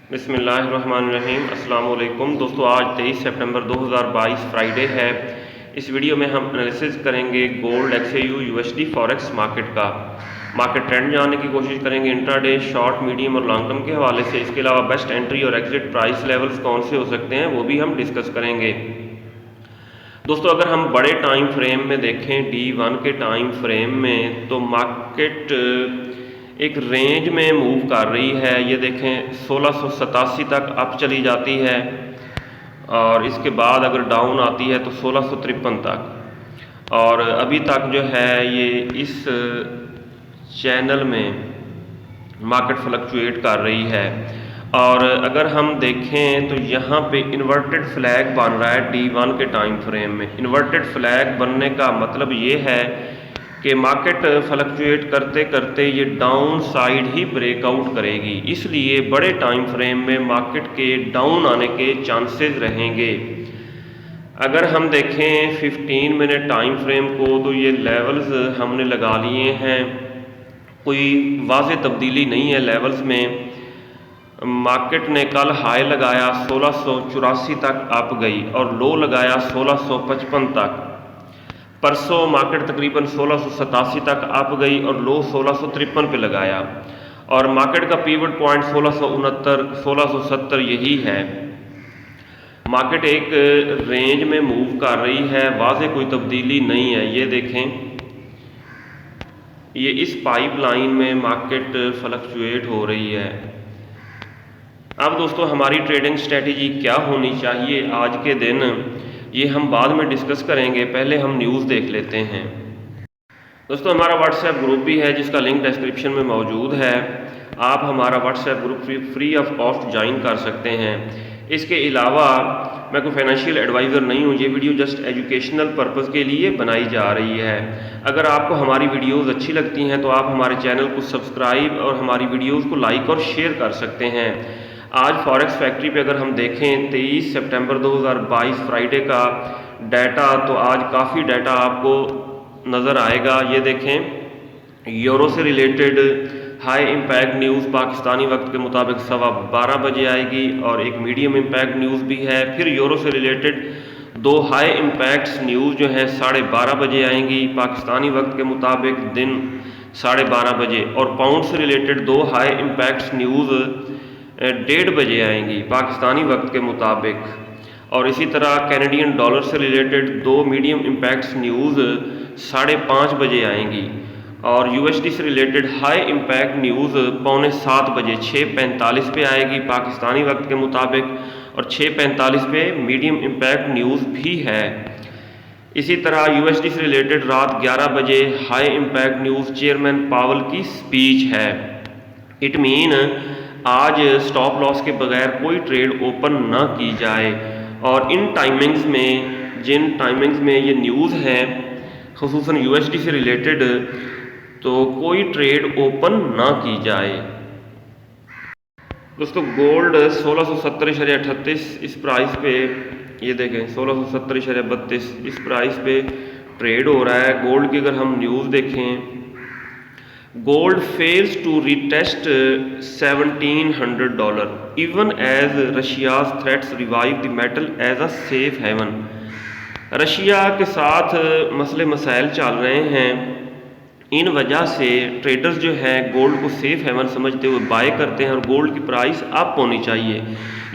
बिस्मिल्लाहिर्रहमानिर्रहीम। अस्सलाम वालेकुम दोस्तों, आज 23 सितंबर 2022 फ्राइडे है। इस वीडियो में हम एनालिसिस करेंगे gold XAU USD forex market का। मार्केट ट्रेंड जानने की कोशिश करेंगे इंट्राडे, शॉर्ट, मीडियम और लॉन्ग टर्म के हवाले से। इसके अलावा बेस्ट एंट्री और एग्जिट प्राइस लेवल्स कौन से हो सकते हैं वो भी हम डिस्कस करेंगे। दोस्तों, अगर हम बड़े टाइम फ्रेम में देखें, D1 के टाइम फ्रेम में, तो मार्केट एक रेंज में मूव कर रही है। ये देखें 1687 तक अप चली जाती है और इसके बाद अगर डाउन आती है तो 1653 तक, और अभी तक जो है ये इस चैनल में मार्केट फ्लक्चुएट कर रही है। और अगर हम देखें तो यहाँ पे इन्वर्टेड फ्लैग बन रहा है D1 के टाइम फ्रेम में। इन्वर्टेड फ्लैग बनने का मतलब ये है कि मार्केट फ्लक्चुएट करते करते ये डाउन साइड ही ब्रेकआउट करेगी, इसलिए बड़े टाइम फ्रेम में मार्केट के डाउन आने के चांसेस रहेंगे। अगर हम देखें 15 मिनट टाइम फ्रेम को, तो ये लेवल्स हमने लगा लिए हैं, कोई वाज़ेह तब्दीली नहीं है लेवल्स में। मार्केट ने कल हाई लगाया 1684 तक अप गई और लो लगाया 1655 तक। परसों मार्केट तकरीबन 1687 तक अप गई और लो 1653 पे लगाया, और मार्केट का पीवट पॉइंट 1669 1670 यही है। मार्केट एक रेंज में मूव कर रही है, वाज़ेह कोई तब्दीली नहीं है। ये देखें, ये इस पाइपलाइन में मार्केट फ्लक्चुएट हो रही है। अब दोस्तों, हमारी ट्रेडिंग स्ट्रेटजी क्या होनी चाहिए आज के दिन, ये हम बाद में डिस्कस करेंगे। पहले हम न्यूज़ देख लेते हैं। दोस्तों, हमारा व्हाट्सएप ग्रुप भी है जिसका लिंक डिस्क्रिप्शन में मौजूद है। आप हमारा WhatsApp group free of cost join कर सकते हैं। इसके अलावा मैं कोई फाइनेंशियल एडवाइज़र नहीं हूँ, ये वीडियो जस्ट एजुकेशनल पर्पज़ के लिए बनाई जा रही है। अगर आपको हमारी वीडियोज़ अच्छी लगती हैं तो आप हमारे चैनल को सब्सक्राइब और हमारी वीडियोज़ को लाइक और शेयर कर सकते हैं। आज फॉरेक्स फैक्ट्री पे अगर हम देखें 23 सितंबर 2022 फ्राइडे का डाटा, तो आज काफ़ी डाटा आपको नज़र आएगा। ये देखें, यूरो से related high impact news Pakistani वक्त के मुताबिक 12:15 बजे आएगी, और एक मीडियम इम्पैक्ट न्यूज़ भी है। फिर यूरो से रिलेटेड दो हाई इम्पैक्ट्स न्यूज़ जो है 12:30 बजे आएंगी पाकिस्तानी वक्त के मुताबिक, दिन 12:30 बजे। और पाउंड से रिलेटेड दो हाई इम्पैक्ट्स न्यूज़ 1:30 बजे आएंगी पाकिस्तानी वक्त के मुताबिक। और इसी तरह कैनेडियन डॉलर से रिलेटेड दो मीडियम इम्पैक्ट्स न्यूज़ 5:30 बजे आएंगी। और USD से रिलेटेड हाई इम्पैक्ट न्यूज़ 6:45 बजे 6:45 पे आएगी पाकिस्तानी वक्त के मुताबिक, और 6:45 पे मीडियम इम्पैक्ट न्यूज़ भी है। इसी तरह USD से रिलेटेड रात 11 बजे हाई इम्पैक्ट न्यूज़ चेयरमैन पावल की स्पीच है। इट मीन आज स्टॉप लॉस के बगैर कोई ट्रेड ओपन ना की जाए, और इन टाइमिंग्स में, जिन टाइमिंग्स में ये न्यूज़ है ख़ुसूसन USD से रिलेटेड, तो कोई ट्रेड ओपन ना की जाए। दोस्तों, गोल्ड 1670.38 इस प्राइस पे, ये देखें 1670.32 इस प्राइस पे ट्रेड हो रहा है। गोल्ड की अगर हम न्यूज़ देखें, gold fails to retest $1,700 even as Russia's threats revive the metal as a safe haven. Russia के साथ मसले मसाइल चल रहे हैं, इन वजह से ट्रेडर्स जो हैं गोल्ड को सेफ हेवन समझते हुए बाय करते हैं, और गोल्ड की प्राइस अप होनी चाहिए,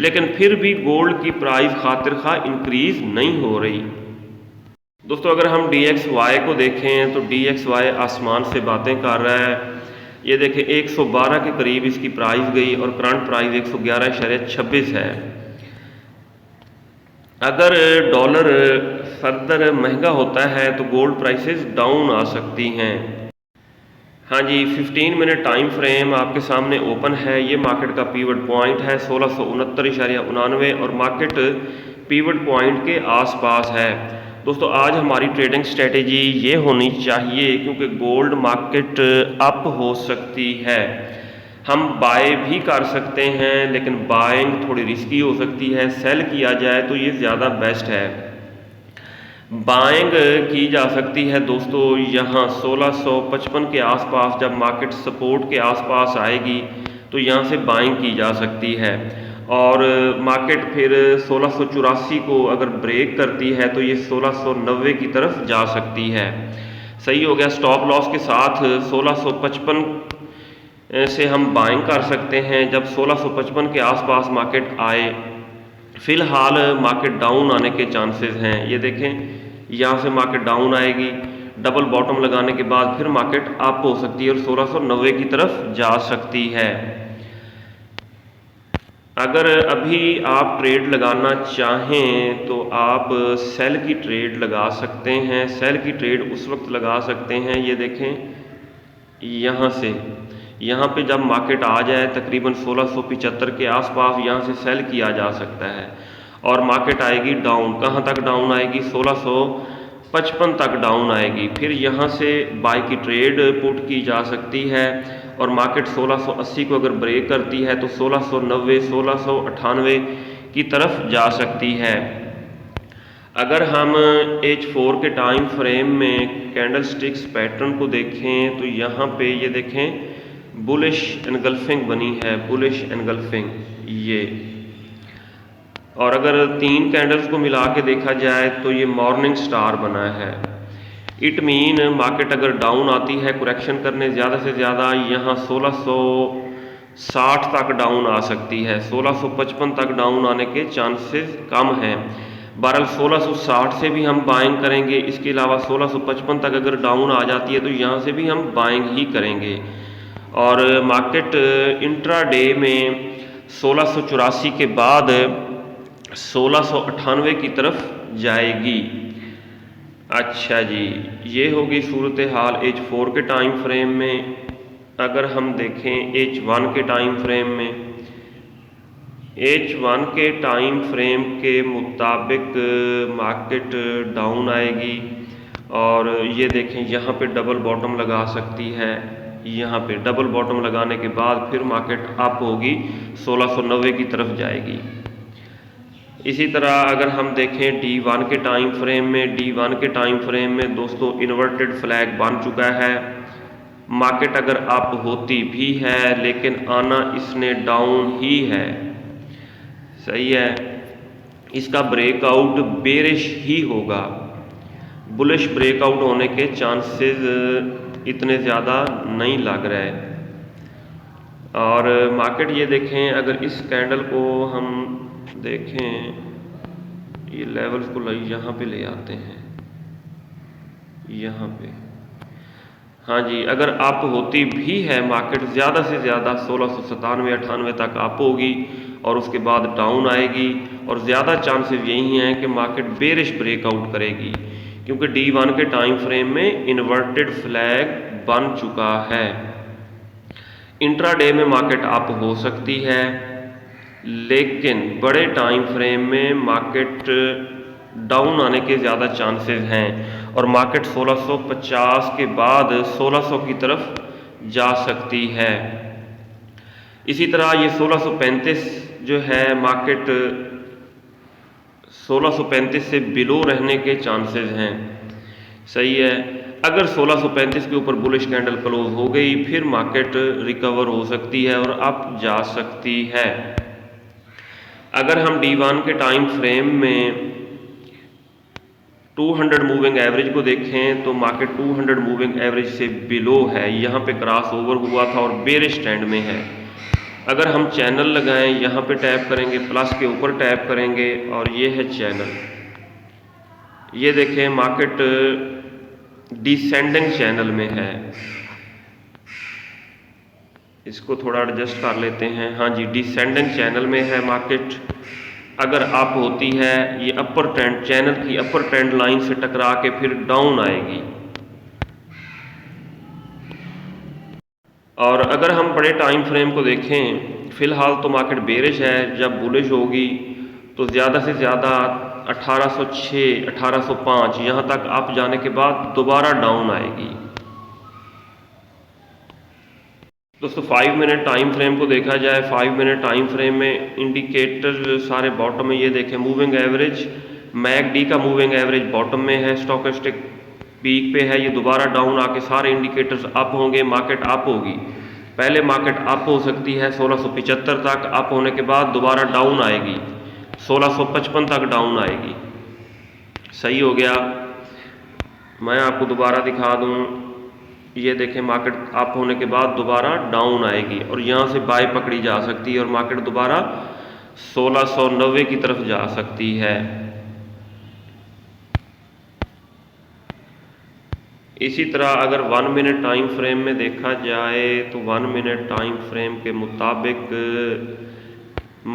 लेकिन फिर भी गोल्ड की प्राइस खातिर खा इंक्रीज नहीं हो रही। दोस्तों, अगर हम DXY को देखें तो DXY आसमान से बातें कर रहा है। ये देखें 112 के करीब इसकी प्राइस गई, और करंट प्राइस 111.26 है। अगर डॉलर फर्दर महंगा होता है तो गोल्ड प्राइसेस डाउन आ सकती हैं। हाँ जी, 15 मिनट टाइम फ्रेम आपके सामने ओपन है। ये मार्केट का पीवट पॉइंट है 1669.99, और मार्केट पीवट पॉइंट के आसपास है। दोस्तों, आज हमारी ट्रेडिंग स्ट्रेटेजी ये होनी चाहिए, क्योंकि गोल्ड मार्केट अप हो सकती है, हम बाय भी कर सकते हैं, लेकिन बाइंग थोड़ी रिस्की हो सकती है। सेल किया जाए तो ये ज़्यादा बेस्ट है। बाइंग की जा सकती है दोस्तों यहाँ 1655 के आसपास, जब मार्केट सपोर्ट के आसपास आएगी तो यहाँ से बाइंग की जा सकती है। और मार्केट फिर 1684 को अगर ब्रेक करती है तो ये 1690 की तरफ जा सकती है। सही हो गया। स्टॉप लॉस के साथ 1655 से हम बाइंग कर सकते हैं जब 1655 के आसपास मार्केट आए। फ़िलहाल मार्केट डाउन आने के चांसेस हैं। ये देखें, यहाँ से मार्केट डाउन आएगी, डबल बॉटम लगाने के बाद फिर मार्केट अप हो सकती है और 1690 की तरफ जा सकती है। अगर अभी आप ट्रेड लगाना चाहें तो आप सेल की ट्रेड लगा सकते हैं। सेल की ट्रेड उस वक्त लगा सकते हैं, ये देखें, यहाँ से यहाँ पे जब मार्केट आ जाए तकरीबन 1675 के आसपास, यहाँ से सेल किया जा सकता है और मार्केट आएगी डाउन। कहाँ तक डाउन आएगी? 1655 तक डाउन आएगी। फिर यहाँ से बाय की ट्रेड पुट की जा सकती है और मार्केट 1680 को अगर ब्रेक करती है तो 1690 1698 की तरफ जा सकती है। अगर हम H4 के टाइम फ्रेम में कैंडल स्टिक्स पैटर्न को देखें तो यहाँ पे ये देखें बुलिश एनगल्फिंग बनी है, बुलिश एनगल्फिंग ये। और अगर 3 कैंडल्स को मिला के देखा जाए तो ये मॉर्निंग स्टार बना है। इट मीन मार्केट अगर डाउन आती है करेक्शन करने ज़्यादा से ज़्यादा यहाँ 1660 तक डाउन आ सकती है। 1655 तक डाउन आने के चांसेस कम हैं। बहरहाल 1660 से भी हम बाइंग करेंगे। इसके अलावा 1655 तक अगर डाउन आ जाती है तो यहाँ से भी हम बाइंग ही करेंगे। और मार्केट इंट्राडे में 1684 के बाद 1698 की तरफ जाएगी। अच्छा जी, ये होगी सूरत हाल H4 के टाइम फ्रेम में। अगर हम देखें H1 के टाइम फ्रेम में, H1 के टाइम फ्रेम के मुताबिक मार्केट डाउन आएगी और ये देखें यहाँ पे डबल बॉटम लगा सकती है। यहाँ पे डबल बॉटम लगाने के बाद फिर मार्केट अप होगी, 1690 की तरफ जाएगी। इसी तरह अगर हम देखें D1 के टाइम फ्रेम में, D1 के टाइम फ्रेम में दोस्तों इन्वर्टेड फ्लैग बन चुका है। मार्केट अगर अप होती भी है लेकिन आना इसने डाउन ही है। सही है, इसका ब्रेकआउट बेरिश ही होगा। बुलिश ब्रेकआउट होने के चांसेस इतने ज़्यादा नहीं लग रहे। और मार्केट ये देखें, अगर इस कैंडल को हम देखें, ये लेवल्स को यहाँ पे ले आते हैं, यहाँ पे। हाँ जी, अगर अप होती भी है मार्केट ज़्यादा से ज़्यादा 1697-98 तक अप होगी और उसके बाद डाउन आएगी और ज़्यादा चांसेस यही हैं कि मार्केट बेरिश ब्रेकआउट करेगी क्योंकि D1 के टाइम फ्रेम में इन्वर्टेड फ्लैग बन चुका है। इंट्राडे में मार्केट अप हो सकती है लेकिन बड़े टाइम फ्रेम में मार्केट डाउन आने के ज़्यादा चांसेस हैं और मार्केट 1650 के बाद 1600 की तरफ जा सकती है। इसी तरह ये 1635 जो है मार्केट 1635 से बिलो रहने के चांसेस हैं। सही है, अगर 1635 के ऊपर बुलिश कैंडल क्लोज हो गई फिर मार्केट रिकवर हो सकती है और अप जा सकती है। अगर हम D1 के टाइम फ्रेम में 200 मूविंग एवरेज को देखें तो मार्केट 200 मूविंग एवरेज से बिलो है। यहाँ पे क्रॉस ओवर हुआ था और बेरिश ट्रेंड में है। अगर हम चैनल लगाएं, यहाँ पे टैप करेंगे, प्लस के ऊपर टैप करेंगे और ये है चैनल। ये देखें मार्केट डिसेंडिंग चैनल में है। इसको थोड़ा एडजस्ट कर लेते हैं। हाँ जी, डिसेंडिंग चैनल में है मार्केट। अगर अप होती है ये अपर ट्रेंड, चैनल की अपर ट्रेंड लाइन से टकरा के फिर डाउन आएगी। और अगर हम बड़े टाइम फ्रेम को देखें, फ़िलहाल तो मार्केट बेरिश है। जब बुलिश होगी तो ज़्यादा से ज़्यादा 1806, 1805 यहाँ तक अप जाने के बाद दोबारा डाउन आएगी। दोस्तों 5 मिनट टाइम फ्रेम को देखा जाए, 5 मिनट टाइम फ्रेम में इंडिकेटर सारे बॉटम में। ये देखें मूविंग एवरेज, मैकडी का मूविंग एवरेज बॉटम में है, स्टॉकेस्टिक पीक पे है। ये दोबारा डाउन आके सारे इंडिकेटर्स अप होंगे, मार्केट अप होगी। पहले मार्केट अप हो सकती है 1675 तक, अप होने के बाद दोबारा डाउन आएगी, 1655 तक डाउन आएगी। सही हो गया। मैं आपको दोबारा दिखा दूं, ये देखें मार्केट अप होने के बाद दोबारा डाउन आएगी और यहाँ से बाय पकड़ी जा सकती है और मार्केट दोबारा 1690 की तरफ जा सकती है। इसी तरह अगर 1 मिनट टाइम फ्रेम में देखा जाए तो 1 मिनट टाइम फ्रेम के मुताबिक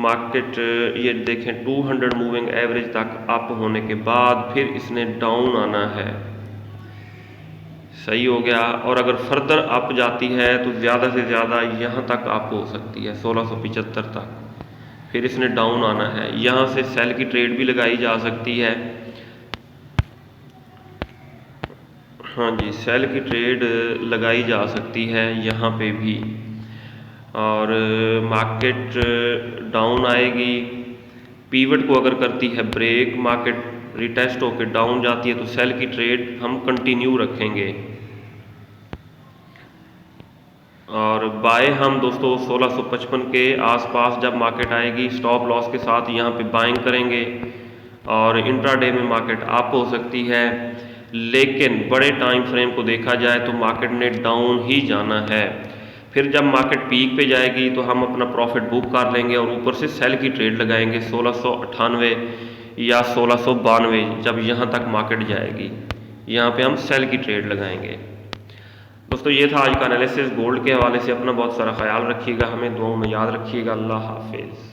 मार्केट ये देखें 200 मूविंग एवरेज तक अप होने के बाद फिर इसने डाउन आना है। सही हो गया। और अगर फर्दर अप जाती है तो ज़्यादा से ज़्यादा यहाँ तक अप हो सकती है 1675 तक, फिर इसने डाउन आना है। यहाँ से सेल की ट्रेड भी लगाई जा सकती है। हाँ जी, सेल की ट्रेड लगाई जा सकती है यहाँ पे भी। और मार्केट डाउन आएगी, पीवट को अगर करती है ब्रेक, मार्केट रिटेस्ट होकर डाउन जाती है तो सेल की ट्रेड हम कंटिन्यू रखेंगे। और बाय हम दोस्तों 1655 के आसपास जब मार्केट आएगी स्टॉप लॉस के साथ यहाँ पे बाइंग करेंगे। और इंट्राडे में मार्केट अप हो सकती है, लेकिन बड़े टाइम फ्रेम को देखा जाए तो मार्केट ने डाउन ही जाना है। फिर जब मार्केट पीक पे जाएगी तो हम अपना प्रॉफिट बुक कर लेंगे और ऊपर से सेल की ट्रेड लगाएंगे 1698 या 1692। जब यहाँ तक मार्केट जाएगी यहाँ पे हम सेल की ट्रेड लगाएंगे। दोस्तों ये था आज का एनालिसिस। गोल्ड के हवाले से अपना बहुत सारा ख्याल रखिएगा, हमें दुआओं में याद रखिएगा। अल्लाह हाफिज़।